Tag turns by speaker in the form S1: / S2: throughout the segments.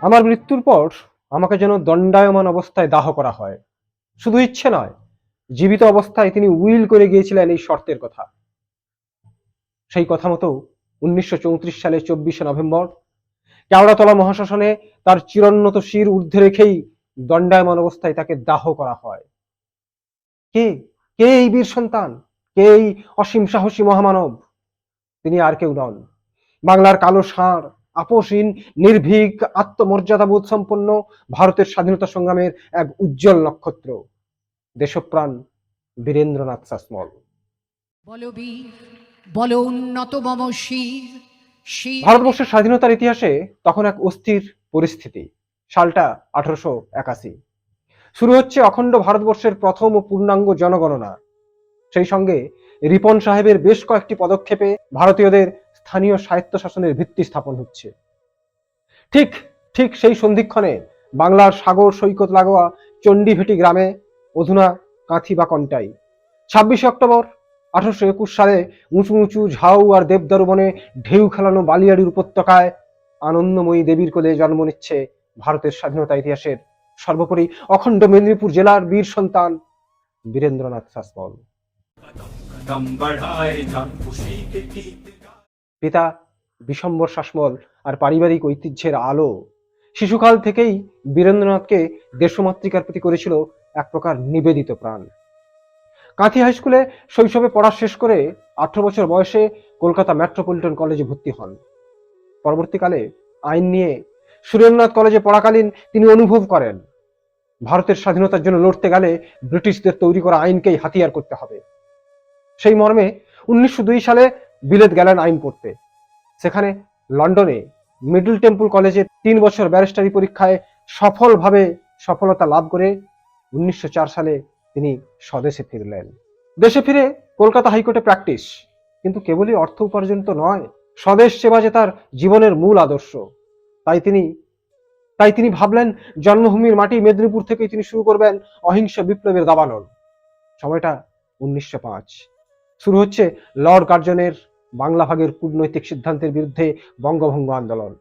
S1: আমার মৃত্যুর পর আমাকে যেন দণ্ডায়মান অবস্থায় দাহ করা হয়। শুধু ইচ্ছে নয়, জীবিত অবস্থায় তিনি উইল করে গিয়েছিলেন এই শর্তের কথা। সেই কথা মতো 1934 সালে 24শে নভেম্বর কেওড়াতলা মহাশ্মশানে তার চিরোন্নত শির ঊর্ধ্বে রেখেই দণ্ডায়মান অবস্থায় তাকে দাহ করা হয়। কে কে এই বীর সন্তান? কে এই অসীম সাহসী মহামানব? তিনি আর কেউ নন, বাংলার কালো ষাঁড়, আপোষহীন, নির্ভীক, আত্মমর্যাদাবোধ সম্পন্ন ভারতের স্বাধীনতা সংগ্রামের এক উজ্জ্বল নক্ষত্র, দেশপ্রাণ বীরেন্দ্রনাথ শাসমল।
S2: বলো বীর, বলো উন্নত মম শির।
S1: ভারতবর্ষের স্বাধীনতার ইতিহাসে তখন এক অস্থির পরিস্থিতি। সালটা 1881। শুরু হচ্ছে অখণ্ড ভারতবর্ষের প্রথম ও পূর্ণাঙ্গ জনগণনা। সেই সঙ্গে রিপন সাহেবের বেশ কয়েকটি পদক্ষেপে ভারতীয়দের স্থানীয় স্বায়ত্তশাসনের ভিত্তি স্থাপন হচ্ছে। ঠিক ঠিক সেই সন্ধিক্ষণে বাংলার সাগর সৈকত লাগোয়া চণ্ডীভেটি গ্রামে, অধুনা কাঁথি বা কন্টাই, 26শে অক্টোবর 1821 সালে উঁচু উঁচু ঝাউ আর দেবদারু বনে ঢেউ খেলানো বালিয়াড়ির উপত্যকায় আনন্দময়ী দেবীর কোলে জন্ম নিচ্ছে ভারতের স্বাধীনতা ইতিহাসের সর্বোপরি অখণ্ড মেদিনীপুর জেলার বীর সন্তান বীরেন্দ্রনাথ শাসমল। পিতা বিশম্বর শাসমল আর পারিবারিক ঐতিহ্যের আলো শিশুকাল থেকেই বীরেন্দ্রনাথকে দেশমাতৃকার প্রতি করেছিল এক প্রকার নিবেদিত প্রাণ। কাঁথি হাই স্কুলে শৈশবে পড়া শেষ করে 18 বছর বয়সে কলকাতা মেট্রোপলিটন কলেজে ভর্তি হন। পরবর্তীকালে আইন নিয়ে সুরেন্দ্রনাথ কলেজে পড়াকালীন তিনি অনুভব করেন ভারতের স্বাধীনতার জন্য লড়তে গেলে ব্রিটিশদের তৈরি করা আইনকেই হাতিয়ার করতে হবে। সেই মর্মে 1902 সালে বিলেত গেলেন আইন পড়তে। সেখানে লন্ডনে মিডল টেম্পল কলেজে 3 বছর ব্যারিস্টারি পরীক্ষায় সফলভাবে সফলতা লাভ করে 1904 সালে তিনি স্বদেশে ফিরলেন। দেশে ফিরে কলকাতা হাইকোর্টে প্র্যাকটিস, কিন্তু কেবলই অর্থ উপার্জন তো নয়, স্বদেশ সেবা যে তার জীবনের মূল আদর্শ। তাই তিনি ভাবলেন জন্মভূমির মাটি মেদিনীপুর থেকেই তিনি শুরু করবেন অহিংস বিপ্লবের দাবানল। সময়টা 1905। শুরু হচ্ছে লর্ড কার্জনের বাংলা ভাগের কূটনৈতিক সিদ্ধান্তের বিরুদ্ধে বঙ্গভঙ্গ আন্দোলন।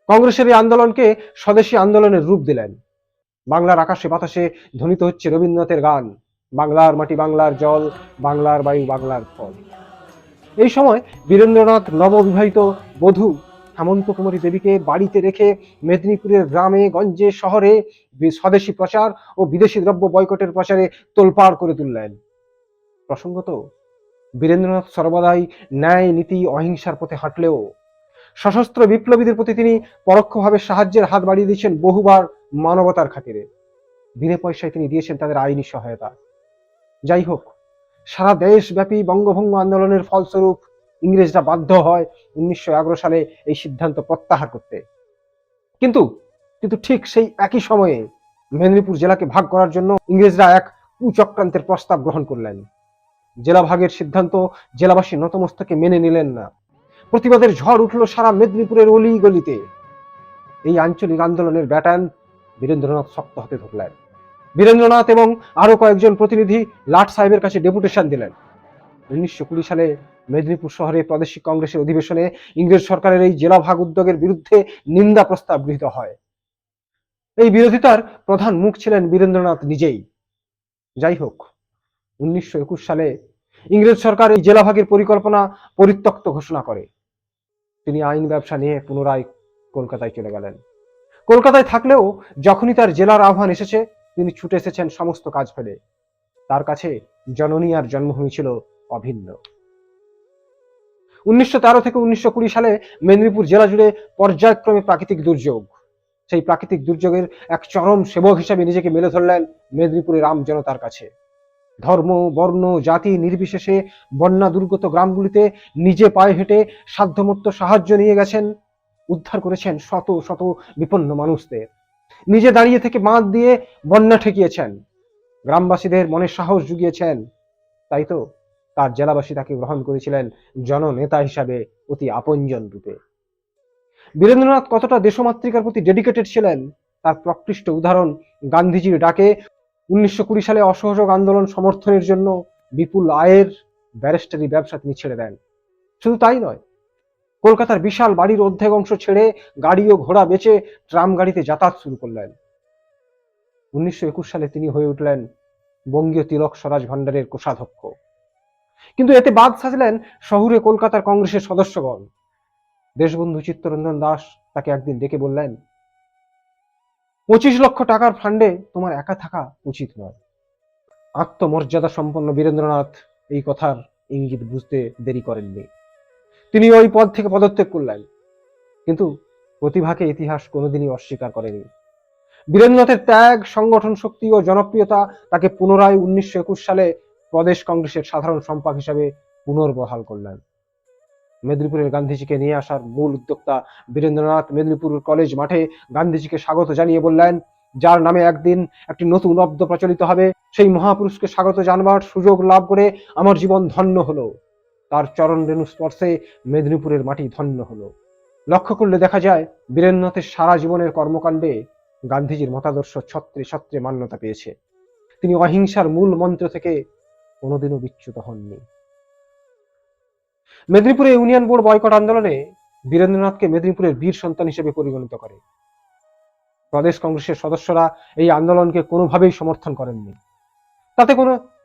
S1: কংগ্রেসের এই আন্দোলনকে স্বদেশী আন্দোলনের রূপ দিলেন। বাংলার আকাশে বাতাসে ধ্বনিত হচ্ছে রবীন্দ্রনাথের গান, বাংলার মাটি বাংলার জল, বাংলার বায়ু বাংলার ফল। এই সময় বীরেন্দ্রনাথ নববিবাহিত বধূ হেমন্ত কুমারী দেবীকে বাড়িতে রেখে মেদিনীপুরের গ্রামে গঞ্জে শহরে স্বদেশী প্রচার ও বিদেশি দ্রব্য বয়কটের প্রচারে তোলপাড় করে তুললেন। প্রসঙ্গত, বীরেন্দ্রনাথ সর্বদাই ন্যায় নীতি অহিংসার পথে হাঁটলেও সশস্ত্র বিপ্লবীদের প্রতি তিনি পরোক্ষভাবে সাহায্যের হাত বাড়িয়ে দিয়েছেন বহুবার মানবতার খাতিরে। বিনা পয়সায় তিনি দিয়েছেন তাদের আইনি সহায়তা। যাই হোক, সারা দেশব্যাপী বঙ্গভঙ্গ আন্দোলনের ফলস্বরূপ ইংরেজরা বাধ্য হয় 1911 সালে এই সিদ্ধান্ত প্রত্যাহার করতে। কিন্তু ঠিক সেই একই সময়ে মেদিনীপুর জেলাকে ভাগ করার জন্য ইংরেজরা এক কুচক্রান্তের প্রস্তাব গ্রহণ করলেন। জেলা ভাগের সিদ্ধান্ত জেলাবাসী নতমস্তকে মেনে নিলেন না। প্রতিবাদের ঝড় উঠল সারা মেদিনীপুরের অলি গলিতে। এই আঞ্চলিক আন্দোলনের ব্যাটান বীরেন্দ্রনাথ শক্ত হাতে ধরলেন। বীরেন্দ্রনাথ এবং আরো কয়েকজন প্রতিনিধি লাট সাহেবের কাছে ডেপুটেশন দিলেন। 1920 সালে মেদিনীপুর শহরে প্রাদেশিক কংগ্রেসের অধিবেশনে ইংরেজ সরকারের এই জেলা ভাগ উদ্যোগের বিরুদ্ধে নিন্দা প্রস্তাব গৃহীত হয়। এই বিরোধিতার প্রধান মুখ ছিলেন বীরেন্দ্রনাথ নিজেই। যাই হোক, 1921 সালে ইংরেজ সরকার এই জেলা ভাগের পরিকল্পনা পরিত্যক্ত ঘোষণা করে। তিনি আইন ব্যবসা নিয়ে পুনরায় কলকাতায় চলে গেলেন। কলকাতায় থাকলেও যখনই তার জেলার আহ্বান এসেছে তিনি ছুটে এসেছেন সমস্ত কাজ ফেলে। তার কাছে জননী আর জন্মভূমি ছিল অভিন্ন। 1913 থেকে 1920 সালে মেদিনীপুর জেলা জুড়ে পর্যায়ক্রমে প্রাকৃতিক দুর্যোগ। সেই প্রাকৃতিক দুর্যোগের এক চরম সেবক হিসেবে নিজেকে মেলে ধরলেন মেদিনীপুরের আম জনতার কাছে। ধর্ম, বর্ণ, জাতি নির্বিশেষে বন্যা দুর্গত গ্রামগুলিতে নিজে পায়ে হেঁটে সাধ্যমতো সাহায্য নিয়ে গেছেন, উদ্ধার করেছেন শত শত বিপন্ন মানুষদের। নিজে দাঁড়িয়ে থেকে বাঁধ দিয়ে বন্যা ঠেকিয়েছেন, গ্রামবাসীদের মনে সাহস জুগিয়েছেন। তাই তো তার জেলাবাসী তাকে গ্রহণ করেছিলেন জননেতা হিসাবে অতি আপনজন রূপে। বীরেন্দ্রনাথ কতটা দেশমাতৃকার প্রতি ডেডিকেটেড ছিলেন তার প্রকৃষ্ট উদাহরণ গান্ধীজির ডাকে 1920 সালে অসহযোগ আন্দোলন সমর্থনের জন্য বিপুল আয়ের ব্যারিস্টারি ব্যবসা তিনি ছেড়ে দেন। শুধু তাই নয়, কলকাতার বিশাল বাড়ির অর্ধেক অংশ ছেড়ে গাড়ি ও ঘোড়া বেচে ট্রাম গাড়িতে যাতায়াত শুরু করলেন। 1921 সালে তিনি হয়ে উঠলেন বঙ্গীয় তিলক স্বরাজ ভান্ডারের কোষাধ্যক্ষ। কিন্তু এতে বাদ সাজলেন শহুরে কলকাতার কংগ্রেসের সদস্যগণ। দেশবন্ধু চিত্তরঞ্জন দাস তাকে একদিন ডেকে বললেন, 25 লক্ষ টাকার ফান্ডে তোমার একা থাকা উচিত নয়। আত্মমর্যাদা সম্পন্ন বীরেন্দ্রনাথ এই কথার ইঙ্গিত বুঝতে দেরি করেননি। তিনি ওই পদ থেকে পদত্যাগ করলেন। কিন্তু প্রতিভাকে ইতিহাস কোনোদিনই অস্বীকার করেনি। বীরেন্দ্রনাথের ত্যাগ, সংগঠন শক্তি ও জনপ্রিয়তা তাকে পুনরায় 1921 সালে প্রদেশ কংগ্রেসের সাধারণ সম্পাদক হিসাবে পুনর্বহাল করলেন। মেদিনীপুরের গান্ধীজিকে নিয়ে আসার মূল উদ্যোক্তা বীরেন্দ্রনাথ মেদিনীপুর কলেজ মাঠে গান্ধীজিকে স্বাগত জানিয়ে বললেন, যার নামে একদিন একটি নতুন অব্দ প্রচলিত হবে, সেই মহাপুরুষকে স্বাগত জানবার সুযোগ লাভ করে আমার জীবন ধন্য হলো। তার চরণ রেণু স্পর্শে মেদিনীপুরের মাটি ধন্য হলো। লক্ষ্য করলে দেখা যায় বীরেন্দ্রনাথের সারা জীবনের কর্মকাণ্ডে গান্ধীজির মতাদর্শ ছত্রে ছত্রে মান্যতা পেয়েছে। তিনি অহিংসার মূল মন্ত্র থেকে কোনোদিনও বিচ্যুত হননি। মেদিনীপুরে ইউনিয়ন বোর্ড বয়কট আন্দোলনে বীরেন্দ্রনাথকে মেদিনীপুরের বীর সন্তান হিসেবে পরিগণিত করে। প্রদেশ কংগ্রেসের সদস্যরা এই আন্দোলনকে কোনোভাবেই সমর্থন করেননি।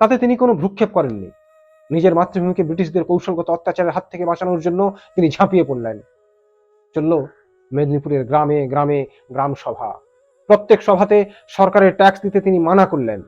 S1: তাতে তিনি কোনো ভ্রুক্ষেপ করেননি। নিজের মাতৃভূমিকে ব্রিটিশদের কৌশলগত অত্যাচারের হাত থেকে বাঁচানোর জন্য তিনি ঝাঁপিয়ে পড়লেন। চলল মেদিনীপুরের গ্রামে গ্রামে গ্রাম সভা। প্রত্যেক সভাতে সরকারের ট্যাক্স দিতে তিনি মানা করলেন।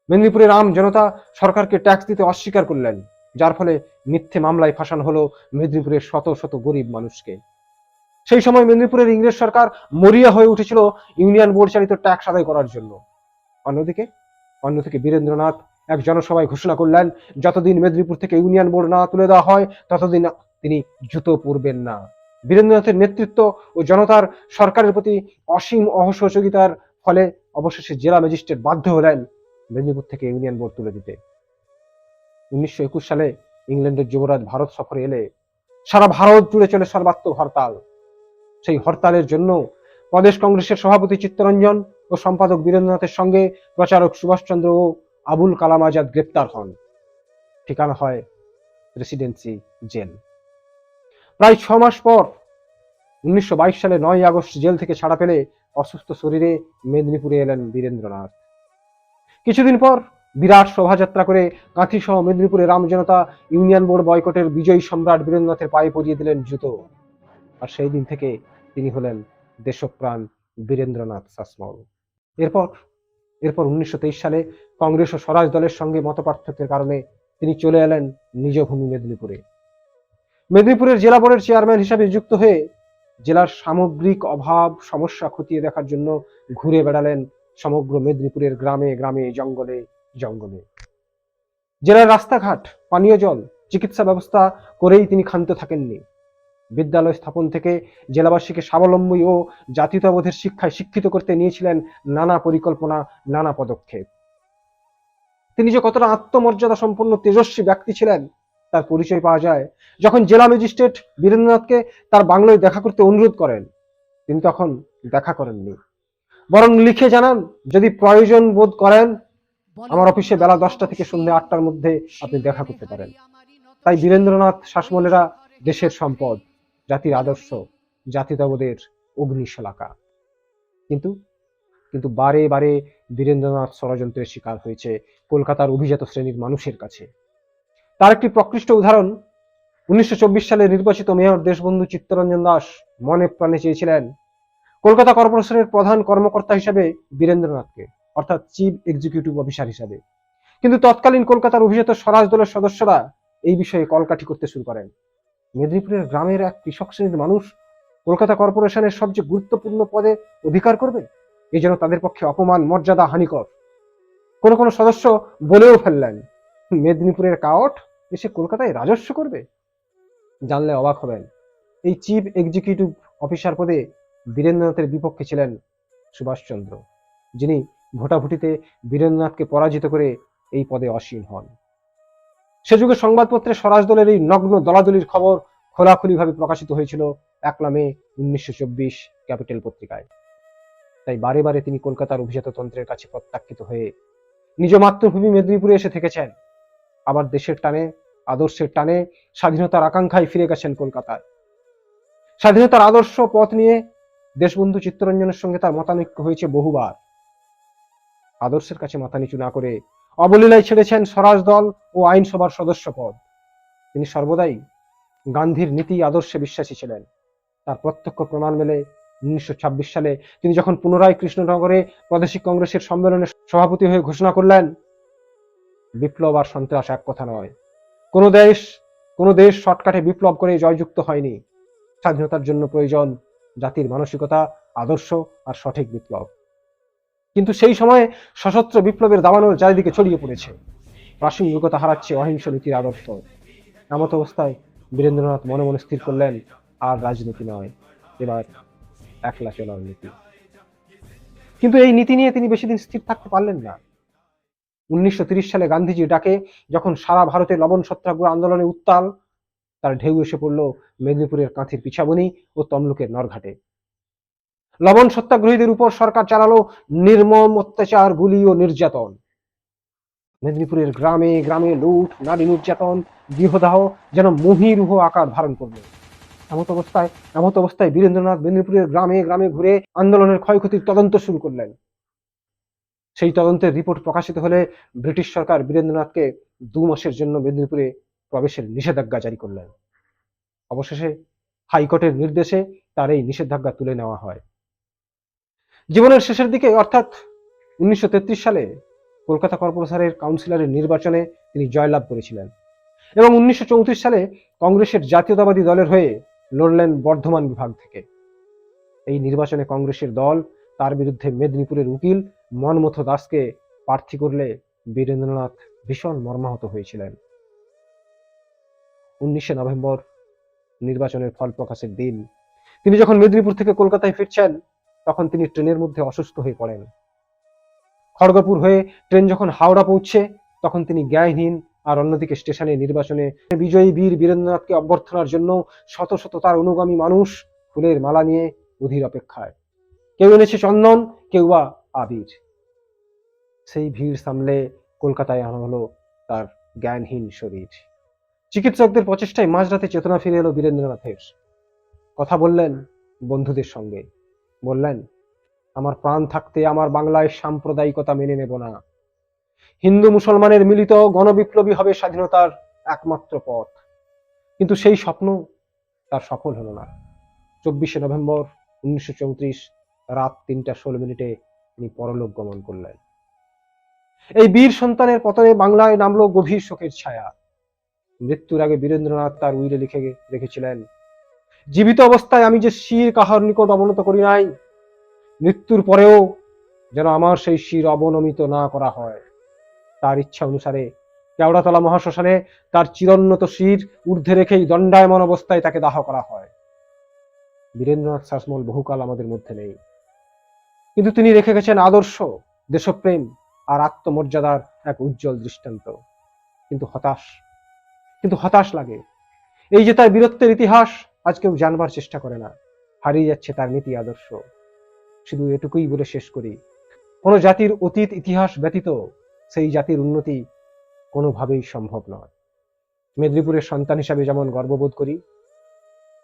S1: মেদিনীপুরের আম জনতা সরকারকে ট্যাক্স দিতে অস্বীকার করলেন, যার ফলে মিথ্যে মামলায় ফাঁসানো হলো মেদিনীপুরের শত শত গরিব মানুষকে। সেই সময় মেদিনীপুরের ইংরেজ সরকার মরিয়া হয়ে উঠেছিল ইউনিয়ন বোর্ড চালিত ট্যাক্স আদায় করার জন্য। অন্যদিকে বীরেন্দ্রনাথ এক জনসভায় ঘোষণা করলেন, যতদিন মেদিনীপুর থেকে ইউনিয়ন বোর্ড না তুলে দেওয়া হয় ততদিন তিনি জুতো পরবেন না। বীরেন্দ্রনাথের নেতৃত্ব ও জনতার সরকারের প্রতি অসীম অসহযোগিতার ফলে অবশেষে জেলা ম্যাজিস্ট্রেট বাধ্য হলেন মেদিনীপুর থেকে ইউনিয়ন বোর্ড তুলে দিতে। 1921 সালে ইংল্যান্ডের যুবরাজ ভারত সফরে এলে সারা ভারত জুড়ে চলে সর্বাত্মক হরতাল। সেই হরতালের জন্য প্রদেশ কংগ্রেসের সভাপতি চিত্তরঞ্জন ও সম্পাদক বীরেন্দ্রনাথের সঙ্গে প্রচারক সুভাষচন্দ্র ও আবুল কালাম আজাদ গ্রেপ্তার হন। ঠিকানা হয় প্রেসিডেন্সি জেল। প্রায় 6 মাস পর 1922 সালে 9 আগস্ট জেল থেকে ছাড়া পেলে অসুস্থ শরীরে মেদিনীপুরে এলেন বীরেন্দ্রনাথ। কিছুদিন পর বিরাট শোভাযাত্রা করে কাঁথি সহ মেদিনীপুরে রামজনতা ইউনিয়ন বোর্ড বয়কটের বিজয়ী সম্রাট বীরেন্দ্রনাথের পায়ে পরিয়ে দিলেন জুতো। আর সেই দিন থেকে তিনি হলেন দেশপ্রাণ বীরেন্দ্রনাথ শাসমল। এরপর 1923 সালে কংগ্রেস ও স্বরাজ দলের সঙ্গে মতপার্থক্যের কারণে তিনি চলে এলেন নিজ ভূমি মেদিনীপুরে। মেদিনীপুরের জেলা বোর্ডের চেয়ারম্যান হিসাবে নিযুক্ত হয়ে জেলার সামগ্রিক অভাব সমস্যা খতিয়ে দেখার জন্য ঘুরে বেড়ালেন সমগ্র মেদিনীপুরের গ্রামে গ্রামে জঙ্গলে জঙ্গলে। জেলার রাস্তাঘাট, পানীয় জল, চিকিৎসা ব্যবস্থা করেই তিনি ক্ষান্ত থাকেননি। বিদ্যালয় স্থাপন থেকে জেলাবাসীকে স্বাবলম্বী ও জাতীয়তাবোধের শিক্ষায় শিক্ষিত করতে নিয়েছিলেন নানা পরিকল্পনা, নানা পদক্ষেপ। তিনি যে কতটা আত্মমর্যাদা সম্পন্ন তেজস্বী ব্যক্তি ছিলেন তার পরিচয় পাওয়া যায় যখন জেলা ম্যাজিস্ট্রেট বীরেন্দ্রনাথকে তার বাংলোয় দেখা করতে অনুরোধ করেন। তিনি তখন দেখা করেননি, বরং লিখে জানান, যদি প্রয়োজন বোধ করেন আমার অফিসে বেলা 10টা থেকে সন্ধ্যে 8টার মধ্যে আপনি দেখা করতে পারেন। তাই বীরেন্দ্রনাথ শাসমলেরা দেশের সম্পদ, জাতির আদর্শ, জাতীয়তাবোধের অগ্নিশলাকা। কিন্তু বারে বারে বীরেন্দ্রনাথ ষড়যন্ত্রের শিকার হয়েছে কলকাতার অভিজাত শ্রেণীর মানুষের কাছে। তার একটি প্রকৃষ্ট উদাহরণ 1924 সালে নির্বাচিত মেয়র দেশবন্ধু চিত্তরঞ্জন দাস মনে প্রাণে চেয়েছিলেন কলকাতা কর্পোরেশনের প্রধান কর্মকর্তা হিসেবে বীরেন্দ্রনাথকে, অর্থাৎ চিফ এক্সিকিউটিভ অফিসার হিসাবে। কিন্তু তৎকালীন কলকাতার অভিজাত স্বরাজ দলের সদস্যরা এই বিষয়ে কলকাঠি করতে শুরু করেন। মেদিনীপুরের গ্রামের এক কৃষক শ্রেণীর মানুষ কলকাতা কর্পোরেশনের সবচেয়ে গুরুত্বপূর্ণ পদে অধিকার করবে, এই জন্য তাদের পক্ষে অপমান, মর্যাদা হানিকর। কোনো সদস্য বলেও ফেললেন, মেদিনীপুরের কাওট এসে কলকাতায় রাজস্ব করবে। জানলে অবাক হবেন, এই চিফ এক্সিকিউটিভ অফিসার পদে বীরেন্দ্রনাথের বিপক্ষে ছিলেন সুভাষচন্দ্র, যিনি ভোটাভুটিতে বীরেন্দ্রনাথকে পরাজিত করে এই পদে আসীন হন। সে যুগে সংবাদপত্রে স্বরাজ দলের এই নগ্ন দলাদলির খবর খোলাখুলিভাবে প্রকাশিত হয়েছিল 1 মে 1924 ক্যাপিটাল পত্রিকায়। তাই বারে বারে তিনি কলকাতার অভিজাততন্ত্রের কাছে প্রত্যাখ্যিত হয়ে নিজ মাতৃভূমি মেদিনীপুরে এসে থেকেছেন। আবার দেশের টানে আদর্শের টানে স্বাধীনতার আকাঙ্ক্ষায় ফিরে গেছেন কলকাতায়। স্বাধীনতার আদর্শ পথ নিয়ে দেশবন্ধু চিত্তরঞ্জনের সঙ্গে তার মতানৈক্য হয়েছে বহুবার। আদর্শের কাছে মাথা নিচু না করে অবলীলায় ছেড়েছেন স্বরাজ দল ও আইনসভার সদস্য পদ। তিনি সর্বদাই গান্ধীর নীতি আদর্শে বিশ্বাসী ছিলেন। তার প্রত্যক্ষ প্রমাণ মেলে 1926 সালে তিনি যখন পুনরায় কৃষ্ণনগরে প্রাদেশিক কংগ্রেসের সম্মেলনে সভাপতি হয়ে ঘোষণা করলেন, বিপ্লব আর সন্ত্রাস এক কথা নয়। কোনো দেশ শর্টকাটে বিপ্লব করে জয়যুক্ত হয়নি। স্বাধীনতার জন্য প্রয়োজন জাতির মানসিকতা, আদর্শ আর সঠিক বিপ্লব। কিন্তু সেই সময়ে সশস্ত্র বিপ্লবের দাবানল চারিদিকে ছড়িয়ে পড়েছে। প্রাসঙ্গিকতা হারাচ্ছে অহিংস নীতির আদর্শ। এমত অবস্থায় বীরেন্দ্রনাথ মনে মনে স্থির করলেন, আর রাজনীতি নয়, এবার একলা চলার নীতি। কিন্তু এই নীতি নিয়ে তিনি বেশি দিন স্থির থাকতে পারলেন না। 1930 সালে গান্ধীজির ডাকে যখন সারা ভারতে লবণ সত্যাগ্রহ আন্দোলনে উত্তাল, তার ঢেউ এসে পড়ল মেদিনীপুরের কাঁথির পিছাবনি ও তমলুকের নরঘাটে। লবণ সত্যাগ্রহীদের উপর সরকার চালালো নির্মম অত্যাচার, গুলি ও নির্যাতন। মেদিনীপুরের গ্রামে গ্রামে লুট, নারী নির্যাতন, গৃহদাহ যেন মহীরূহ আকার ধারণ করলো। এমত অবস্থায় বীরেন্দ্রনাথ মেদিনীপুরের গ্রামে গ্রামে ঘুরে আন্দোলনের ক্ষয়ক্ষতির তদন্ত শুরু করলেন। সেই তদন্তের রিপোর্ট প্রকাশিত হলে ব্রিটিশ সরকার বীরেন্দ্রনাথকে 2 মাসের জন্য মেদিনীপুরে প্রবেশের নিষেধাজ্ঞা জারি করলেন। অবশেষে হাইকোর্টের নির্দেশে তার এই নিষেধাজ্ঞা তুলে নেওয়া হয়। জীবনের শেষের দিকে অর্থাৎ 1933 সালে কলকাতা কর্পোরেশনের কাউন্সিলরের নির্বাচনে তিনি জয়লাভ করেছিলেন এবং 1934 সালে কংগ্রেসের জাতীয়তাবাদী দলের হয়ে লড়লেন বর্ধমান বিভাগ থেকে। এই নির্বাচনে কংগ্রেসের দল তার বিরুদ্ধে মেদিনীপুরের উকিল মনমথ দাসকে প্রার্থী করলে বীরেন্দ্রনাথ ভীষণ মর্মাহত হয়েছিলেন। 19 নভেম্বর নির্বাচনের ফল প্রকাশের দিন তিনি যখন মেদিনীপুর থেকে কলকাতায় ফিরছেন, তখন তিনি ট্রেনের মধ্যে অসুস্থ হয়ে পড়েন। খড়গপুর হয়ে ট্রেন যখন হাওড়া পৌঁছে, তখন তিনি জ্ঞানহীন। আর অন্যদিকে স্টেশনে নির্বাচনে বিজয়ী বীর বীরেন্দ্রনাথকে অভ্যর্থনার জন্য শত শত তার অনুগামী মানুষ ফুলের মালা নিয়ে অধীর অপেক্ষায়। কেউ এনেছে চন্দন, কেউ বা আবির। সেই ভিড় সামলে কলকাতায় আনা হলো তার জ্ঞানহীন শরীর। চিকিৎসকদের প্রচেষ্টায় মাঝরাতে চেতনা ফিরে এলো বীরেন্দ্রনাথের। কথা বললেন বন্ধুদের সঙ্গে, বললেন, আমার প্রাণ থাকতে আমার বাংলায় সাম্প্রদায়িকতা মেনে নেব না। হিন্দু মুসলমানের মিলিত গণবিপ্লবী হবে স্বাধীনতার একমাত্র পথ। কিন্তু সেই স্বপ্ন তার সফল হলো না। 24 নভেম্বর 1934 রাত 3:16 তিনি পরলোক গমন করলেন। এই বীর সন্তানের পতনে বাংলায় নামলো গভীর শোকের ছায়া। মৃত্যুর আগে বীরেন্দ্রনাথ তার উইলে লিখে রেখেছিলেন, জীবিত অবস্থায় আমি যে শির কাহার নিকট অবনত করি নাই, মৃত্যুর পরেও যেন আমার সেই শির অবনমিত না করা হয়। তার ইচ্ছা অনুসারে কেওড়াতলা মহাশ্মশানে তার চিরোন্নত শির ঊর্ধ্বে রেখেই দণ্ডায়মান অবস্থায় তাকে দাহ করা হয়। বীরেন্দ্রনাথ শাসমল বহুকাল আমাদের মধ্যে নেই, কিন্তু তিনি রেখে গেছেন আদর্শ, দেশপ্রেম আর আত্মমর্যাদার এক উজ্জ্বল দৃষ্টান্ত। কিন্তু হতাশ লাগে, এই যে তার বীরত্বের ইতিহাস আজ কেউ জানবার চেষ্টা করে না। হারিয়ে যাচ্ছে তার নীতি আদর্শ। শুধু এটুকুই বলে শেষ করি, কোন জাতির অতীত ইতিহাস ব্যতীত সেই জাতির উন্নতি কোনোভাবেই সম্ভব নয়। মেদিনীপুরের সন্তান হিসাবে যেমন গর্ববোধ করি,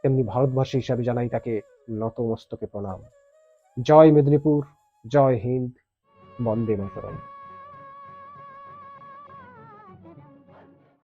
S1: তেমনি ভারতবাসী হিসাবে জানাই তাকে নত মস্তকে প্রণাম। জয় মেদিনীপুর, জয় হিন্দ, বন্দে মাতরম।